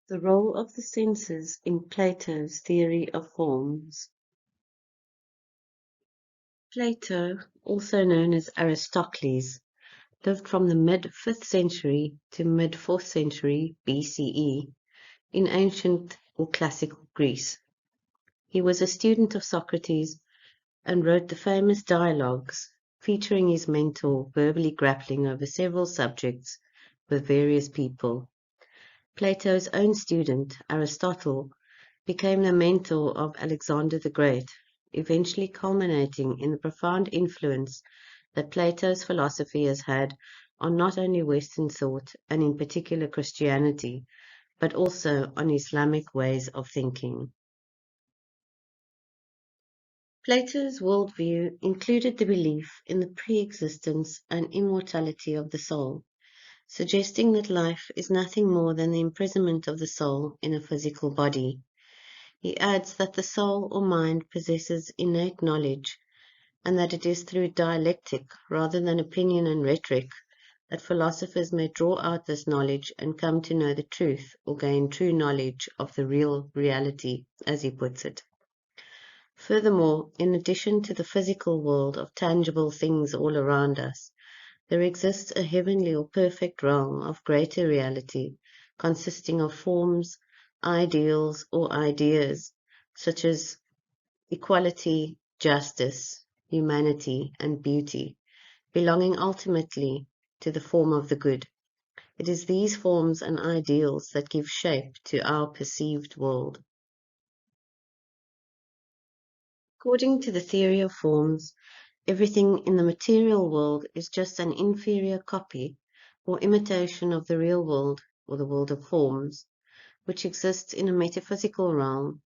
The role of the senses in Plato's theory of forms. Plato, also known as Aristocles, lived from the mid-5th century to mid-4th century BCE in ancient or classical Greece. He was a student of Socrates and wrote the famous dialogues featuring his mentor verbally grappling over several subjects with various people. Plato's own student, Aristotle, became the mentor of Alexander the Great, eventually culminating in the profound influence that Plato's philosophy has had on not only Western thought, and in particular Christianity, but also on Islamic ways of thinking. Plato's worldview included the belief in the pre-existence and immortality of the soul, suggesting that life is nothing more than the imprisonment of the soul in a physical body. He adds that the soul or mind possesses innate knowledge, and that it is through dialectic rather than opinion and rhetoric that philosophers may draw out this knowledge and come to know the truth or gain true knowledge of the real reality, as he puts it. Furthermore, in addition to the physical world of tangible things all around us, there exists a heavenly or perfect realm of greater reality, consisting of forms, ideals, or ideas, such as equality, justice, humanity, and beauty, belonging ultimately to the form of the good. It is these forms and ideals that give shape to our perceived world. According to the theory of forms, everything in the material world is just an inferior copy or imitation of the real world, or the world of forms, which exists in a metaphysical realm.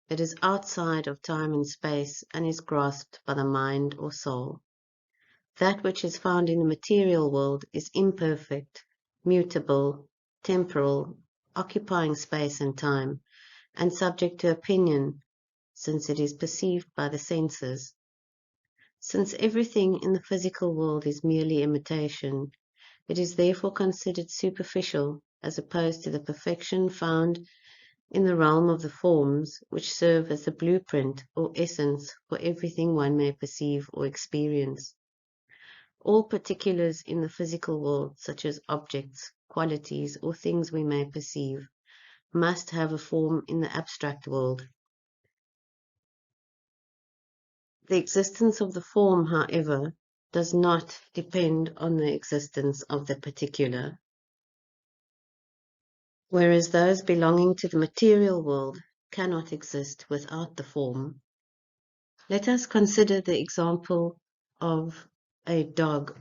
It is outside of time and space and is grasped by the mind or soul. That which is found in the material world is imperfect, mutable, temporal, occupying space and time, and subject to opinion, since it is perceived by the senses. Since everything in the physical world is merely imitation, it is therefore considered superficial, as opposed to the perfection found in the realm of the forms, which serve as the blueprint or essence for everything one may perceive or experience. All particulars in the physical world, such as objects, qualities, or things we may perceive, must have a form in the abstract world. The existence of the form, however, does not depend on the existence of the particular, whereas those belonging to the material world cannot exist without the form. Let us consider the example of a dog.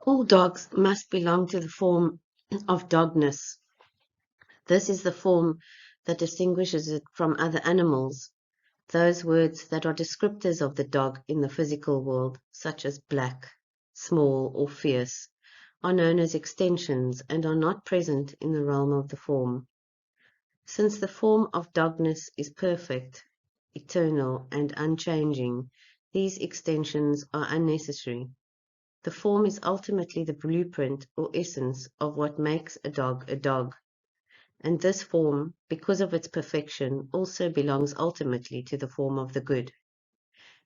All dogs must belong to the form of dogness. This is the form that distinguishes it from other animals. Those words that are descriptors of the dog in the physical world, such as black, small, or fierce, are known as extensions and are not present in the realm of the form. Since the form of dogness is perfect, eternal, and unchanging, these extensions are unnecessary. The form is ultimately the blueprint or essence of what makes a dog, and this form, because of its perfection, also belongs ultimately to the form of the good.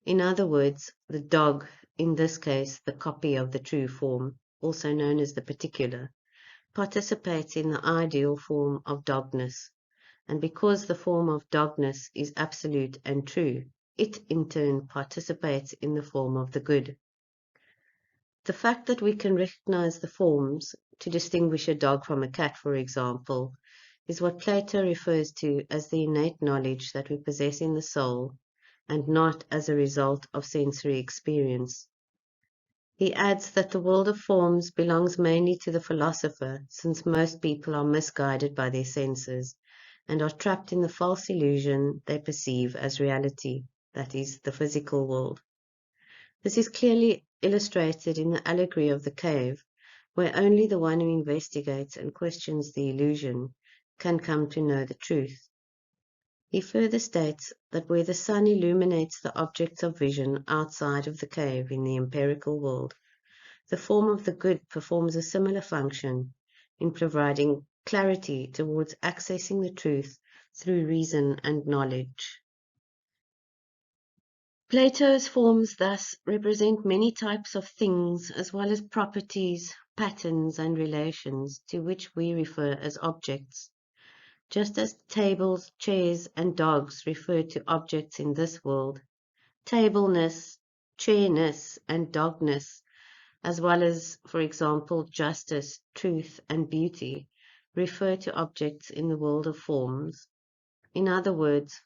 In other words, the dog, in this case the copy of the true form, also known as the particular, participates in the ideal form of dogness, and because the form of dogness is absolute and true, it in turn participates in the form of the good. The fact that we can recognize the forms to distinguish a dog from a cat, for example, is what Plato refers to as the innate knowledge that we possess in the soul, and not as a result of sensory experience. He adds that the world of forms belongs mainly to the philosopher, since most people are misguided by their senses and are trapped in the false illusion they perceive as reality, that is, the physical world. This is clearly illustrated in the allegory of the cave, where only the one who investigates and questions the illusion can come to know the truth. He further states that where the sun illuminates the objects of vision outside of the cave in the empirical world, the form of the good performs a similar function in providing clarity towards accessing the truth through reason and knowledge. Plato's forms thus represent many types of things as well as properties, patterns, and relations to which we refer as objects. Just as tables, chairs, and dogs refer to objects in this world, tableness, chairness, and dogness, as well as, for example, justice, truth, and beauty, refer to objects in the world of forms. In other words,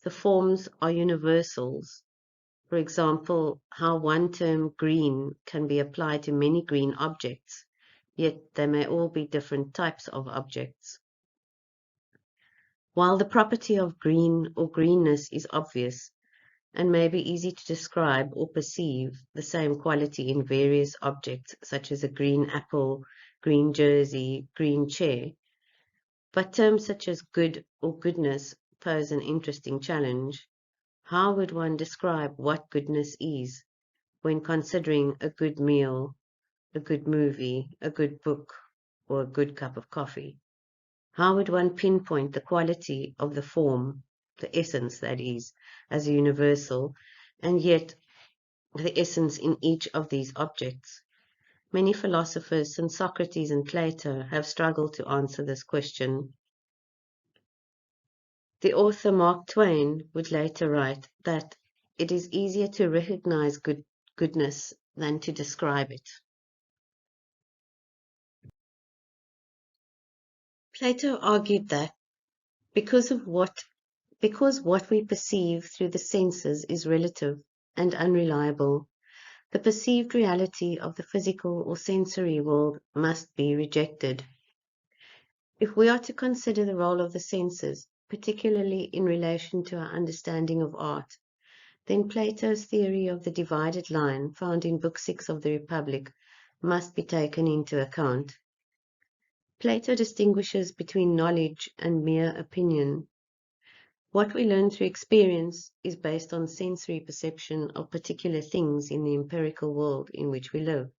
the forms are universals. For example, how one term green can be applied to many green objects, yet they may all be different types of objects. While the property of green or greenness is obvious and may be easy to describe or perceive the same quality in various objects such as a green apple, green jersey, green chair, but terms such as good or goodness pose an interesting challenge. How would one describe what goodness is when considering a good meal, a good movie, a good book, or a good cup of coffee? How would one pinpoint the quality of the form, the essence that is, as a universal, and yet the essence in each of these objects? Many philosophers since Socrates and Plato have struggled to answer this question. The author Mark Twain would later write that it is easier to recognize goodness than to describe it. Plato argued that because what we perceive through the senses is relative and unreliable, the perceived reality of the physical or sensory world must be rejected. If we are to consider the role of the senses, particularly in relation to our understanding of art, then Plato's theory of the divided line found in Book 6 of the Republic must be taken into account. Plato distinguishes between knowledge and mere opinion. What we learn through experience is based on sensory perception of particular things in the empirical world in which we live.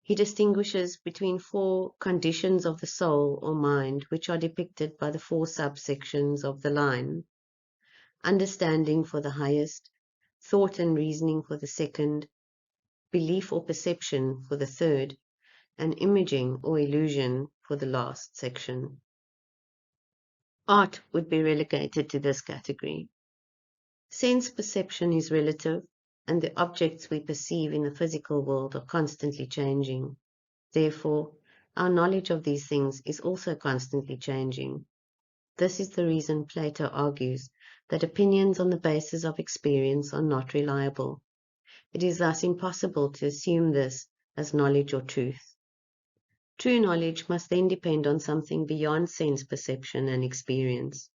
He distinguishes between 4 conditions of the soul or mind, which are depicted by the 4 subsections of the line: understanding for the highest, thought and reasoning for the second, belief or perception for the third, and imaging or illusion for the last section. Art would be relegated to this category. Sense perception is relative, and the objects we perceive in the physical world are constantly changing. Therefore, our knowledge of these things is also constantly changing. This is the reason Plato argues that opinions on the basis of experience are not reliable. It is thus impossible to assume this as knowledge or truth. True knowledge must then depend on something beyond sense perception and experience.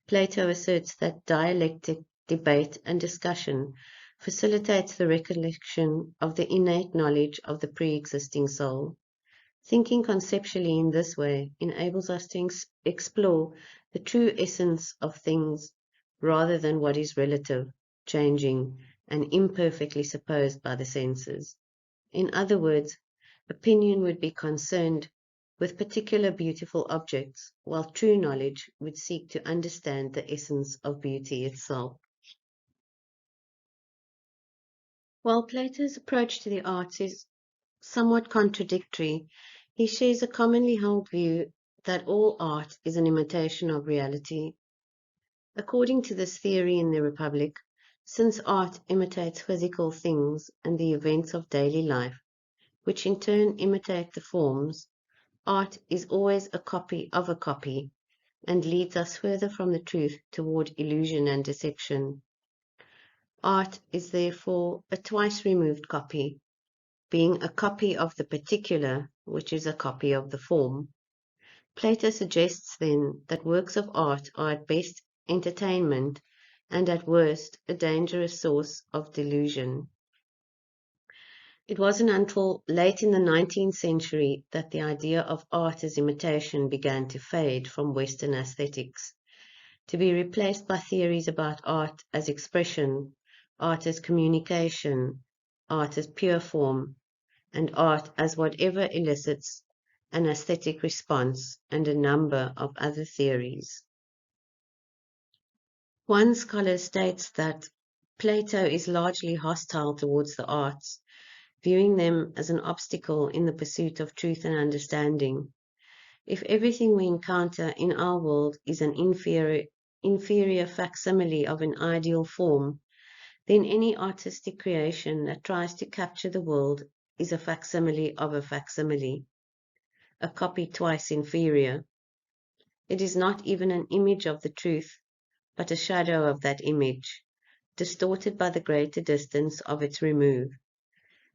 Plato asserts that dialectic, debate, and discussion facilitates the recollection of the innate knowledge of the pre-existing soul. Thinking conceptually in this way enables us to explore the true essence of things rather than what is relative, changing, and imperfectly supposed by the senses. In other words, opinion would be concerned with particular beautiful objects, while true knowledge would seek to understand the essence of beauty itself. While Plato's approach to the arts is somewhat contradictory, he shares a commonly held view that all art is an imitation of reality. According to this theory in the Republic, since art imitates physical things and the events of daily life, which in turn imitate the forms, art is always a copy of a copy and leads us further from the truth toward illusion and deception. Art is therefore a twice removed copy, being a copy of the particular, which is a copy of the form. Plato suggests then that works of art are at best entertainment and at worst a dangerous source of delusion. It wasn't until late in the 19th century that the idea of art as imitation began to fade from Western aesthetics, to be replaced by theories about art as expression, art as communication, art as pure form, and art as whatever elicits an aesthetic response, and a number of other theories. One scholar states that Plato is largely hostile towards the arts, viewing them as an obstacle in the pursuit of truth and understanding. If everything we encounter in our world is an inferior facsimile of an ideal form, then any artistic creation that tries to capture the world is a facsimile of a facsimile, a copy twice inferior. It is not even an image of the truth, but a shadow of that image, distorted by the greater distance of its remove.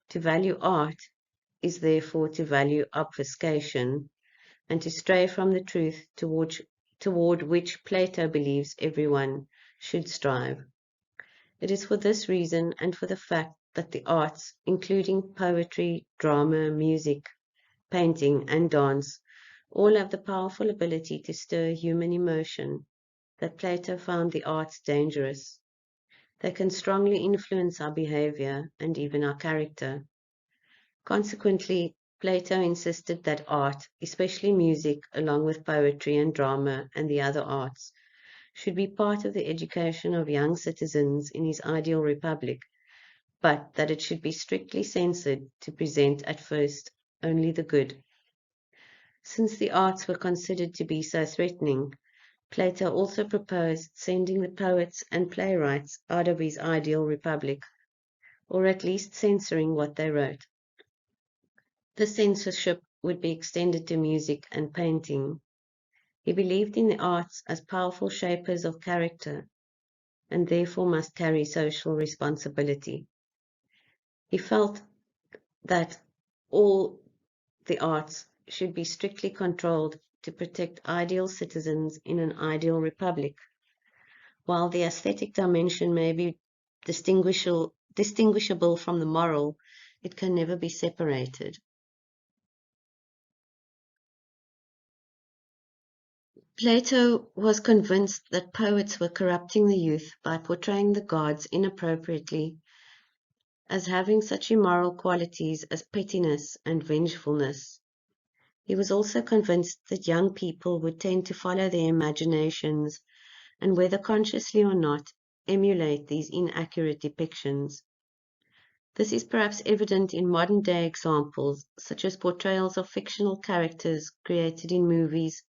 To value art is therefore to value obfuscation, and to stray from the truth toward which Plato believes everyone should strive. It is for this reason and for the fact that the arts, including poetry, drama, music, painting, and dance, all have the powerful ability to stir human emotion, that Plato found the arts dangerous. They can strongly influence our behavior and even our character. Consequently, Plato insisted that art, especially music, along with poetry and drama and the other arts, should be part of the education of young citizens in his ideal republic, but that it should be strictly censored to present at first only the good. Since the arts were considered to be so threatening, Plato also proposed sending the poets and playwrights out of his ideal republic, or at least censoring what they wrote. The censorship would be extended to music and painting. He believed in the arts as powerful shapers of character, and therefore must carry social responsibility. He felt that all the arts should be strictly controlled to protect ideal citizens in an ideal republic. While the aesthetic dimension may be distinguishable from the moral, it can never be separated. Plato was convinced that poets were corrupting the youth by portraying the gods inappropriately as having such immoral qualities as pettiness and vengefulness. He was also convinced that young people would tend to follow their imaginations and, whether consciously or not, emulate these inaccurate depictions. This is perhaps evident in modern-day examples, such as portrayals of fictional characters created in movies,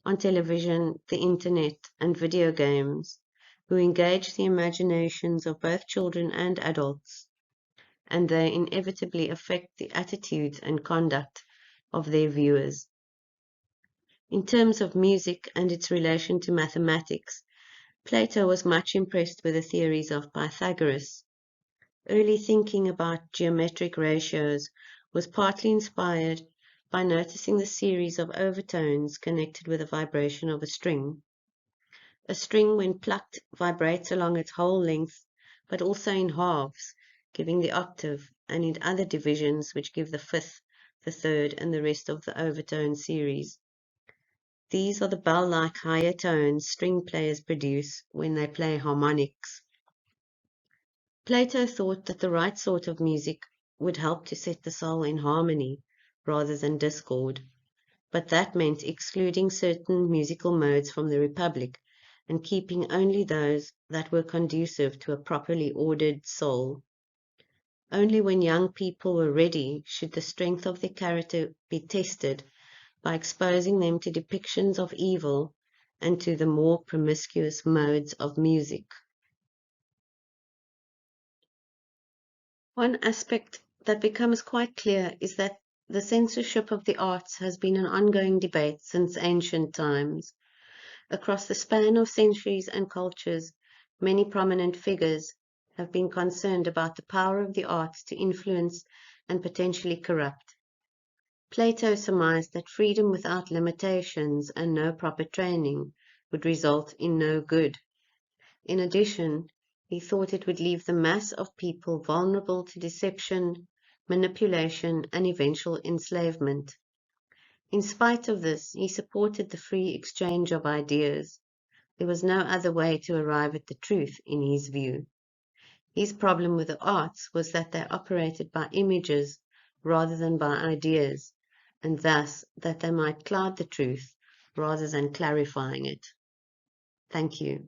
on television, the internet, and video games, who engage the imaginations of both children and adults, and they inevitably affect the attitudes and conduct of their viewers. In terms of music and its relation to mathematics, Plato was much impressed with the theories of Pythagoras. Early thinking about geometric ratios was partly inspired by noticing the series of overtones connected with the vibration of a string. A string, when plucked, vibrates along its whole length, but also in halves, giving the octave, and in other divisions which give the fifth, the third, and the rest of the overtone series. These are the bell-like higher tones string players produce when they play harmonics. Plato thought that the right sort of music would help to set the soul in harmony rather than discord, but that meant excluding certain musical modes from the Republic and keeping only those that were conducive to a properly ordered soul. Only when young people were ready should the strength of their character be tested by exposing them to depictions of evil and to the more promiscuous modes of music. One aspect that becomes quite clear is that the censorship of the arts has been an ongoing debate since ancient times. Across the span of centuries and cultures, many prominent figures have been concerned about the power of the arts to influence and potentially corrupt. Plato surmised that freedom without limitations and no proper training would result in no good. In addition, he thought it would leave the mass of people vulnerable to deception, manipulation, and eventual enslavement. In spite of this, he supported the free exchange of ideas. There was no other way to arrive at the truth, in his view. His problem with the arts was that they operated by images rather than by ideas, and thus that they might cloud the truth rather than clarifying it. Thank you.